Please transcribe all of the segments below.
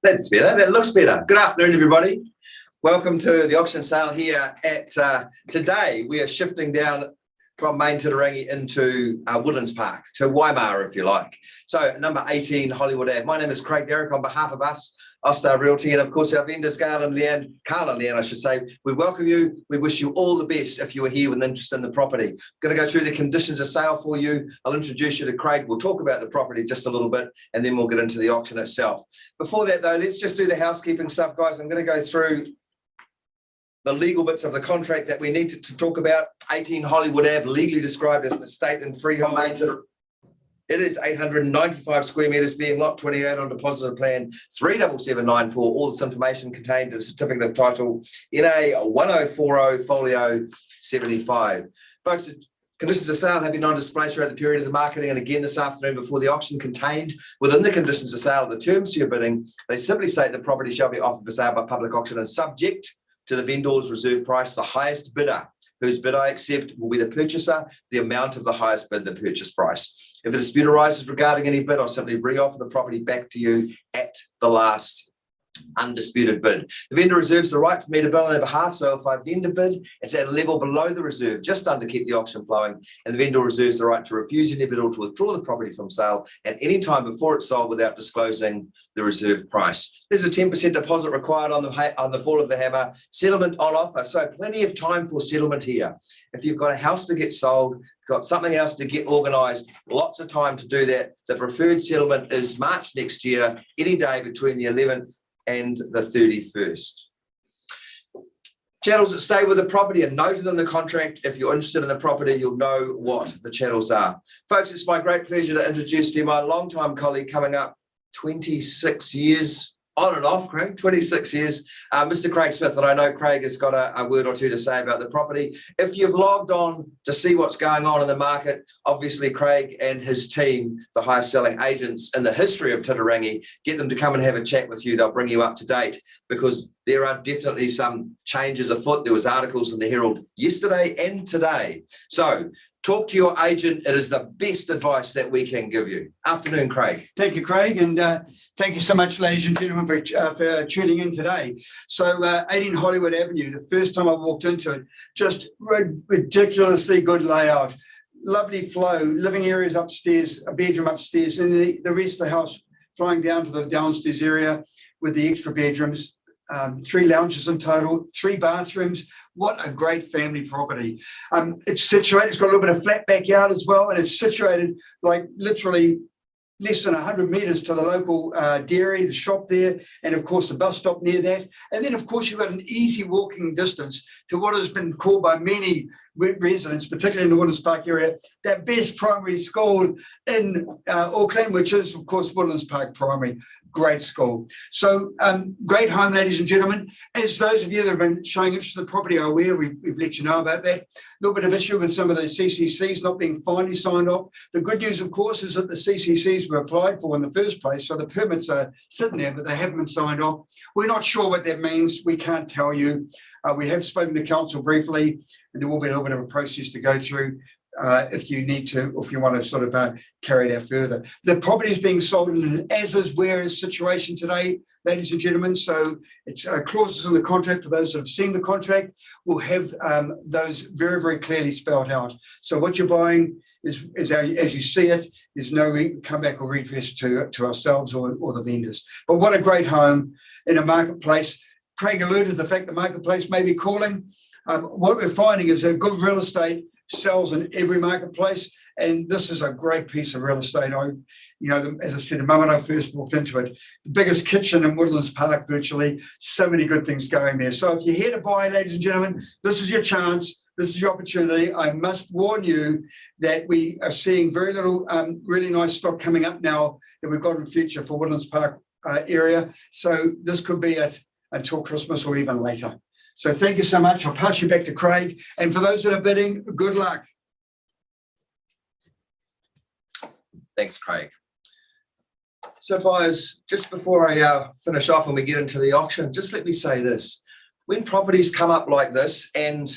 That's better. That looks better. Good afternoon, everybody. Welcome to the auction sale here at today. We are shifting down from Main Titirangi into Woodlands Park, to Waimar, if you like. So, number 18 Hollywood Ave. My name is Craig Derrick on behalf of us, Austar Realty, and of course our vendors, Carl and Leanne, I should say. We welcome you. We wish you all the best if you are here with interest in the property. Going to go through the conditions of sale for you. I'll introduce you to Craig. We'll talk about the property just a little bit, and then we'll get into the auction itself. Before that, though, let's just do the housekeeping stuff, guys. I'm going to go through the legal bits of the contract that we need to talk about. 18 Hollywood Ave, legally described as an estate and freehold maintenance. It is 895 square metres, being lot 28 on deposit plan 37794. All this information contained in the certificate of title NA 1040 folio 75. Folks, the conditions of sale have been on display throughout the period of the marketing and again this afternoon before the auction. Contained within the conditions of sale, the terms to your bidding, they simply state the property shall be offered for sale by public auction and subject to the vendor's reserve price. The highest bidder, whose bid I accept, will be the purchaser, the amount of the highest bid, the purchase price. If a dispute arises regarding any bid, I'll simply re-offer the property back to you at the last undisputed bid. The vendor reserves the right for me to bill on their behalf, so if I vendor bid, it's at a level below the reserve, just under keep the auction flowing, and the vendor reserves the right to refuse any bid or to withdraw the property from sale at any time before it's sold without disclosing the reserve price. There's a 10% deposit required on the fall of the hammer, settlement on offer, so plenty of time for settlement here. If you've got a house to get sold, got something else to get organised, lots of time to do that. The preferred settlement is March next year, any day between the 11th and the 31st. Channels that stay with the property are noted in the contract. If you're interested in the property, you'll know what the channels are. Folks, it's my great pleasure to introduce to you my longtime colleague, coming up 26 years, on and off, Craig, 26 years, Mr. Craig Smith, and I know Craig has got a word or two to say about the property. If you've logged on to see what's going on in the market, obviously Craig and his team, the highest selling agents in the history of Titirangi, get them to come and have a chat with you. They'll bring you up to date because there are definitely some changes afoot. There was articles in the Herald yesterday and today. So talk to your agent. It is the best advice that we can give you. Afternoon, Craig. Thank you, Craig, and thank you so much, ladies and gentlemen, for tuning in today. So 18 Hollywood Avenue, the first time I walked into it, just ridiculously good layout, lovely flow, living areas upstairs, a bedroom upstairs, and the rest of the house flying down to the downstairs area with the extra bedrooms. 3 lounges in total, 3 bathrooms. What a great family property. It's situated, it's got a little bit of flat backyard as well, and it's situated like literally less than 100 metres to the local dairy, the shop there, and of course the bus stop near that. And then of course you've got an easy walking distance to what has been called by many residents, particularly in the Woodlands Park area, that best primary school in Auckland, which is of course Woodlands Park Primary. Great school. So great home, ladies and gentlemen. As those of you that have been showing interest in the property are aware, we've let you know about that. A little bit of issue with some of the CCCs not being finally signed off. The good news, of course, is that the CCCs were applied for in the first place, so the permits are sitting there, but they haven't been signed off. We're not sure what that means. We can't tell you. We have spoken to council briefly, and there will be a little bit of a process to go through if you need to, or if you want to sort of carry that further. The property is being sold in an as-is, whereas situation today, ladies and gentlemen. So it's clauses in the contract. For those that have seen the contract, will have those very, very clearly spelled out. So what you're buying is as you see it. There's no comeback or redress to ourselves or the vendors. But what a great home in a marketplace. Craig alluded to the fact the marketplace may be cooling. What we're finding is that good real estate sells in every marketplace, and this is a great piece of real estate. As I said, the moment I first walked into it, the biggest kitchen in Woodlands Park, virtually, so many good things going there. So if you're here to buy, ladies and gentlemen, this is your chance. This is your opportunity. I must warn you that we are seeing very little really nice stock coming up now that we've got in the future for Woodlands Park area. So this could be it until Christmas or even later. So thank you so much. I'll pass you back to Craig. And for those that are bidding, good luck. Thanks, Craig. So buyers, just before I finish off and we get into the auction, just let me say this. When properties come up like this and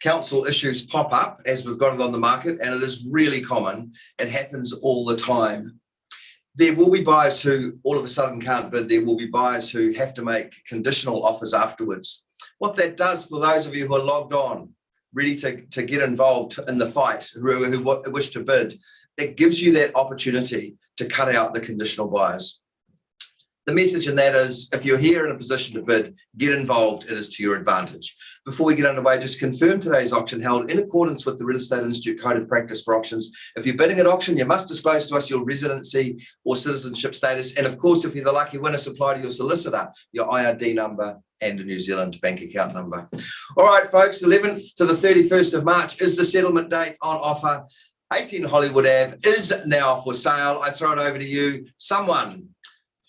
council issues pop up, as we've got it on the market, and it is really common, it happens all the time. There will be buyers who all of a sudden can't bid. There will be buyers who have to make conditional offers afterwards. What that does for those of you who are logged on, ready to get involved in the fight, who wish to bid, it gives you that opportunity to cut out the conditional buyers. The message in that is, if you're here in a position to bid, get involved. It is to your advantage. Before we get underway, just confirm today's auction held in accordance with the Real Estate Institute Code of Practice for Auctions. If you're bidding at auction, you must disclose to us your residency or citizenship status. And of course, if you're the lucky winner, supply to your solicitor your IRD number and a New Zealand bank account number. All right, folks, 11th to the 31st of March is the settlement date on offer. 18 Hollywood Ave is now for sale. I throw it over to you. Someone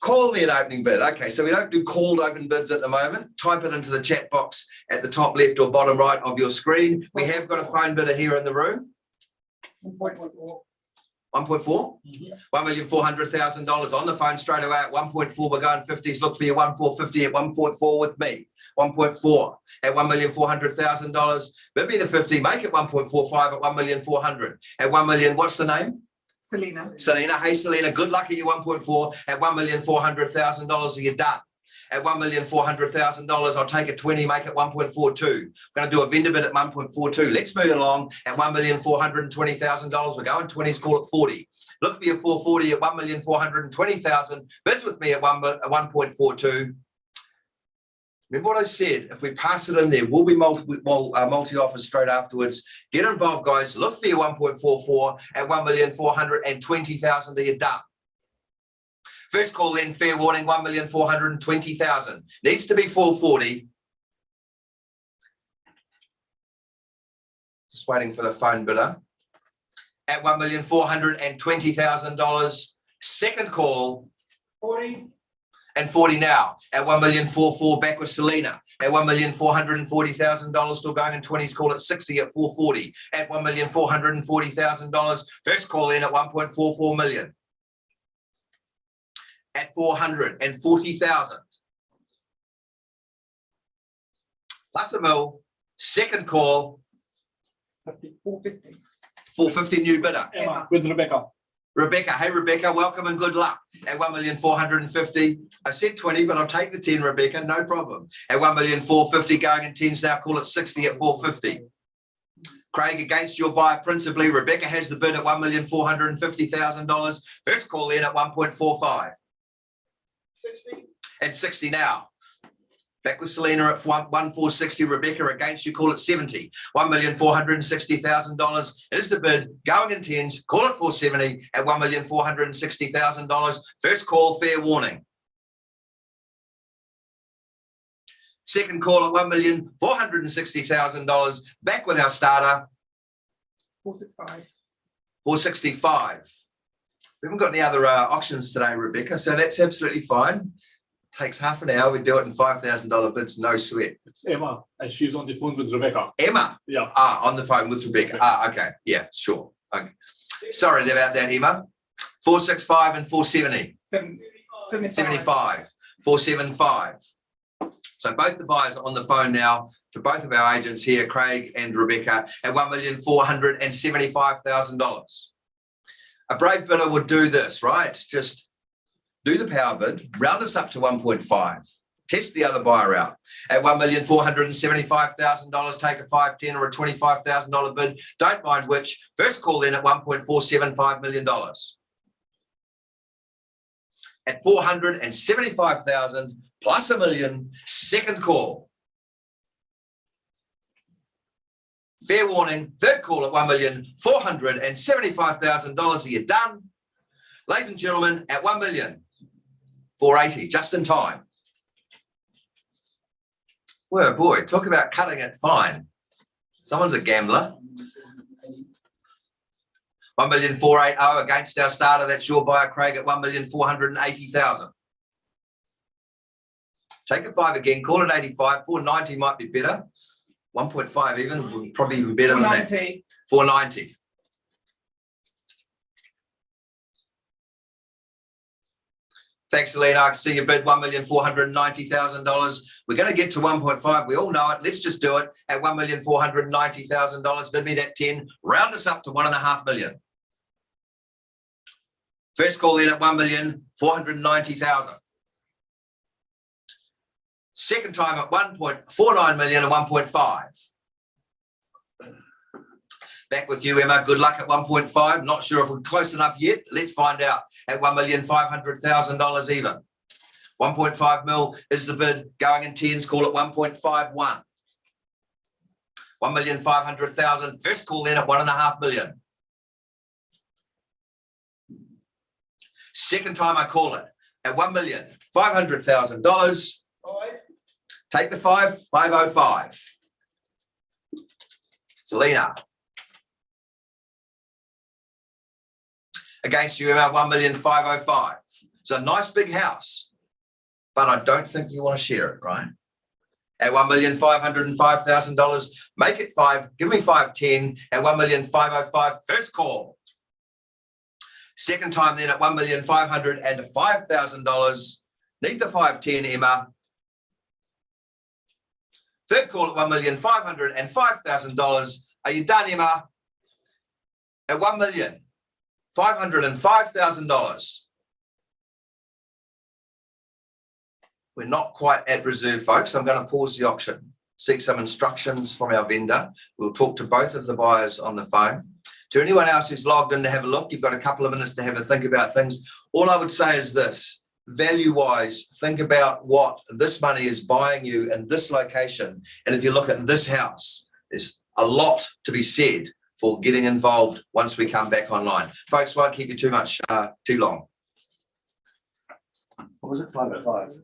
call me an opening bid. Okay, so we don't do called open bids at the moment. Type it into the chat box at the top left or bottom right of your screen. We have got a phone bidder here in the room. 1.4. 1,400,000 on the phone straight away at 1.4. We're going 50s. Look for your 1,450 at 1.4 with me. 1.4 at $1,400,000. Bid me the 50. Make it 1.45 at 1,400,000 at 1 million. What's the name? Selena. Hey, Selena, good luck at your 1.4 at $1,400,000. You're done. At $1,400,000, I'll take it 20, make it 1.42. I'm going to do a vendor bid at 1.42. Let's move it along at $1,420,000. We're going 20s, call it 40. Look for your 440 at $1,420,000. Bids with me at 1.42. Remember what I said, if we pass it in there, we'll be multi-offers straight afterwards. Get involved, guys. Look for your 1.44 at $1,420,000. You're done. First call in, fair warning, 1,420,000. Needs to be 440. Just waiting for the phone bidder. At $1,420,000. Second call. 40. And 40 now at 1,444 back with Selena at $1,440,000, still going in 20s, call it 60 at 440 at $1,440,000. First call in at 1.44 million at 440,000 plus a mil. Second call 450 new bidder. Emma with Rebecca. Rebecca, hey Rebecca, welcome and good luck at 1,450,000. I said 20, but I'll take the 10, Rebecca, no problem. At 1,450,000 going in 10s now, call it 60 at 450. Craig, against your buyer principally, Rebecca has the bid at $1,450,000. First call in at 1.45. 60. At 60 now. Back with Selena at 1,460. Rebecca against you, call it 70. $1,460,000 is the bid. Going in 10s, call it 470 at $1,460,000. First call, fair warning. Second call at $1,460,000. Back with our starter. 465. 465. We haven't got any other auctions today, Rebecca, so that's absolutely fine. Takes half an hour. We do it in $5,000 bids, no sweat. It's Emma, and she's on the phone with Rebecca. Emma? Yeah. On the phone with Rebecca. Okay. Yeah, sure. Okay. Sorry about that, Emma. 465 and 470. 75. 475. So both the buyers are on the phone now to both of our agents here, Craig and Rebecca, at $1,475,000. A brave bidder would do this, right? Just do the power bid, round us up to 1.5, test the other buyer out. At $1,475,000, take a 5, 10 or a $25,000 bid. Don't mind which. First call in at $1.475 million. At $475,000 plus a million, second call. Fair warning, third call at $1,475,000. Are you done? Ladies and gentlemen, at $1,480,000, just in time. Well, boy, talk about cutting it fine. Someone's a gambler. $1,480,000 against our starter. That's your buyer, Craig, at $1,480,000. Take a 5 again, call it 85. 490 might be better. 1.5 even, probably even better than that. 490. Thanks, Selena. I can see you bid $1,490,000. We're going to get to 1.5. We all know it. Let's just do it at $1,490,000. Bid me that 10. Round us up to $1.5 million. First call in at 1,490,000. Second time at 1.49 million and 1.5. Back with you, Emma. Good luck at 1.5. Not sure if we're close enough yet. Let's find out at $1,500,000 even. 1.5 mil is the bid. Going in tens, call at 1.51. 1,500,000. First call in at 1.5 million. Second time I call it at $1,500,000. Take the 505. Selena. Against you about 1,505,000. It's a nice big house, but I don't think you want to share it, right? At $1,505,000, make it 5. Give me 510 at 1,505,000. First call. Second time then at $1,505,000. Need the 510, Emma. Third call at $1,505,000. Are you done, Emma? At $1,505,000. We're not quite at reserve, folks. I'm going to pause the auction, seek some instructions from our vendor. We'll talk to both of the buyers on the phone. To anyone else who's logged in to have a look, you've got a couple of minutes to have a think about things. All I would say is this. Value-wise, think about what this money is buying you in this location. And if you look at this house, there's a lot to be said for getting involved once we come back online. Folks, won't keep you too long. What was it? 505.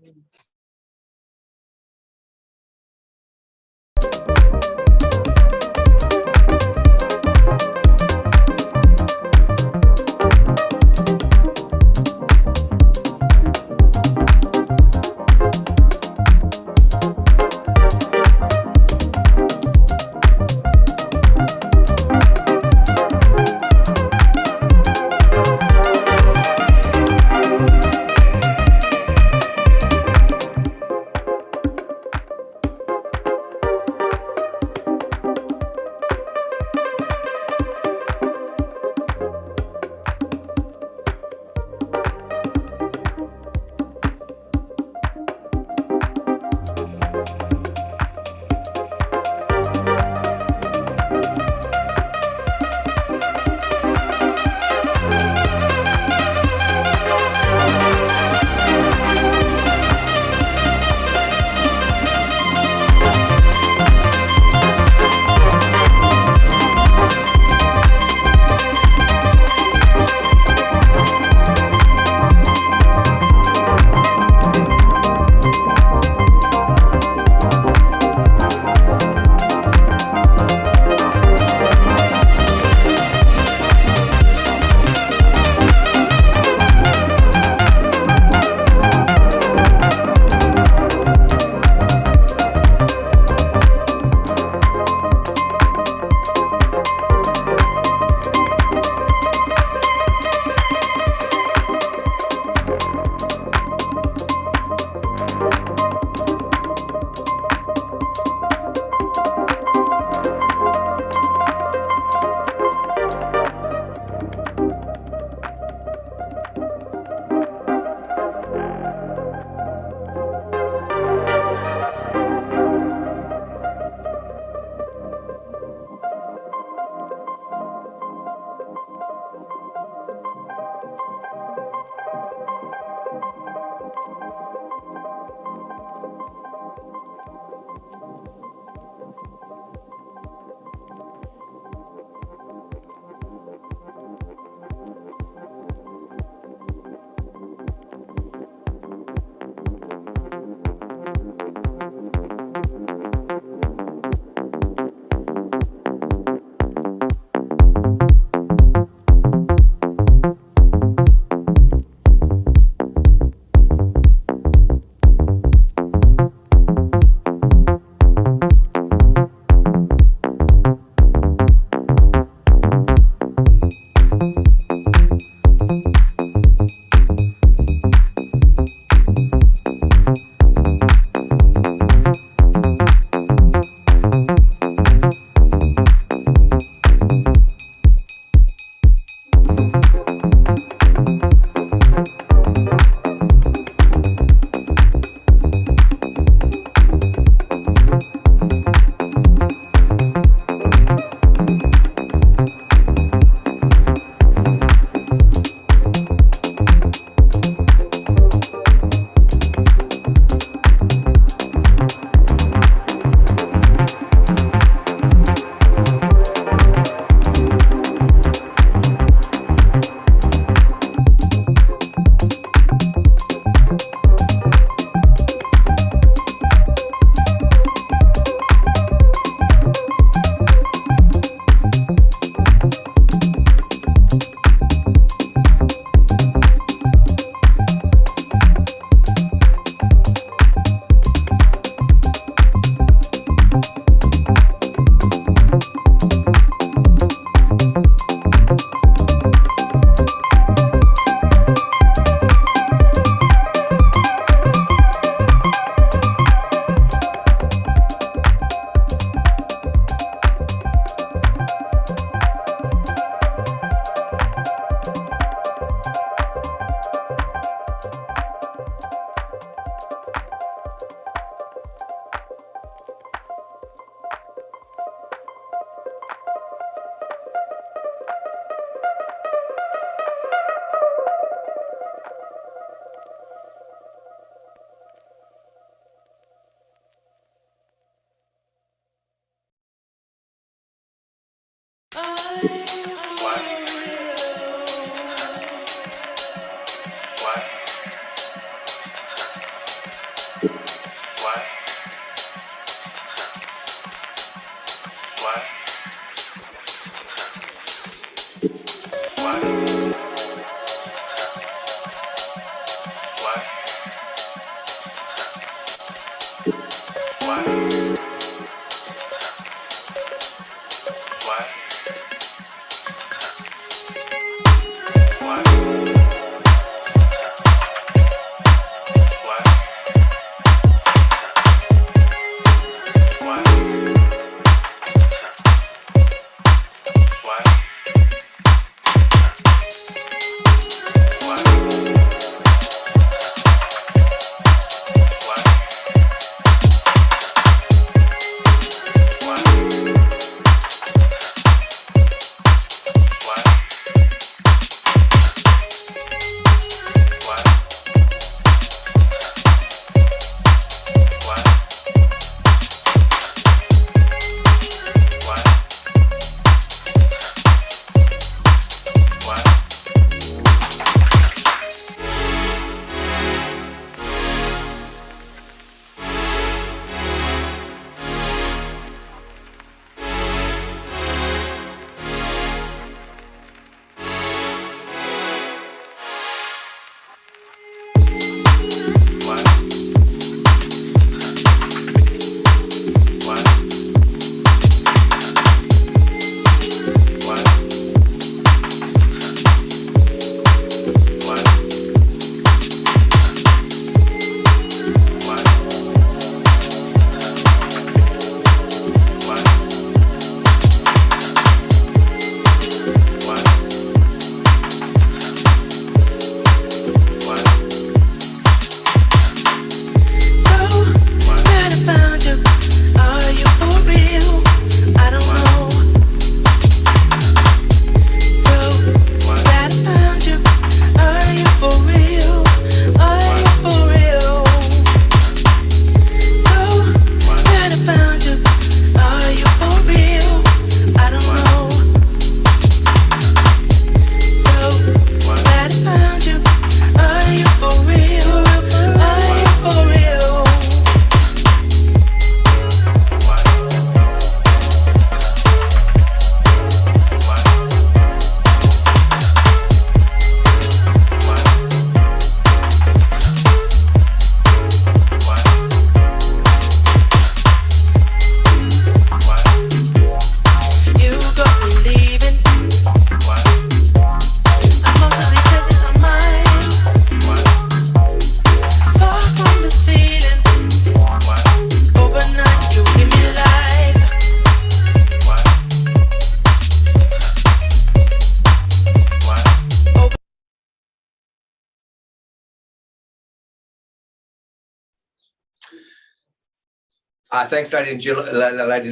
Thanks, ladies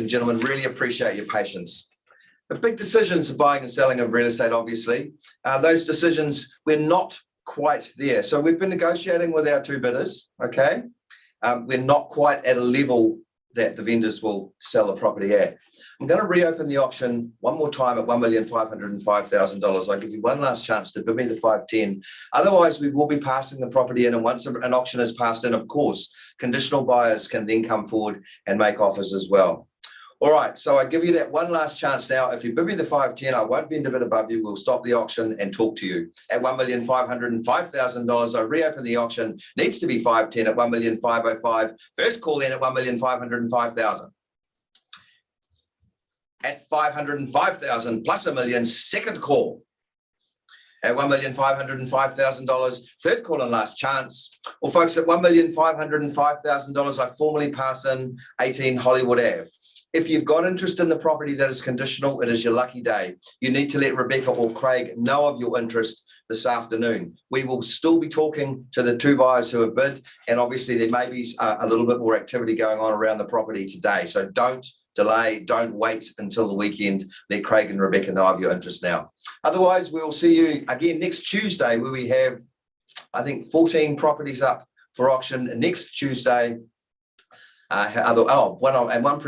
and gentlemen. Really appreciate your patience. The big decisions of buying and selling of real estate, obviously, those decisions, we're not quite there. So we've been negotiating with our two bidders, okay? We're not quite at a level that the vendors will sell the property at. I'm going to reopen the auction one more time at $1,505,000. I'll give you one last chance to bid me the 510. Otherwise, we will be passing the property in, and once an auction is passed in, of course, conditional buyers can then come forward and make offers as well. All right, so I give you that one last chance now. If you bid me the 510, I won't vend a bit above you. We'll stop the auction and talk to you. At $1,505,000, I reopen the auction. Needs to be 510 at $1,505,000. First call in at $1,505,000. At $505,000 plus $1 million, second call at $1,505,000. Third call and last chance. Well, folks, at $1,505,000, I formally pass in 18 Hollywood Ave. If you've got interest in the property that is conditional, it is your lucky day. You need to let Rebecca or Craig know of your interest this afternoon. We will still be talking to the two buyers who have bid, and obviously there may be a little bit more activity going on around the property today. So don't delay, don't wait until the weekend. Let Craig and Rebecca know of your interest now. Otherwise, we will see you again next Tuesday, where we have, I think, 14 properties up for auction next Tuesday. One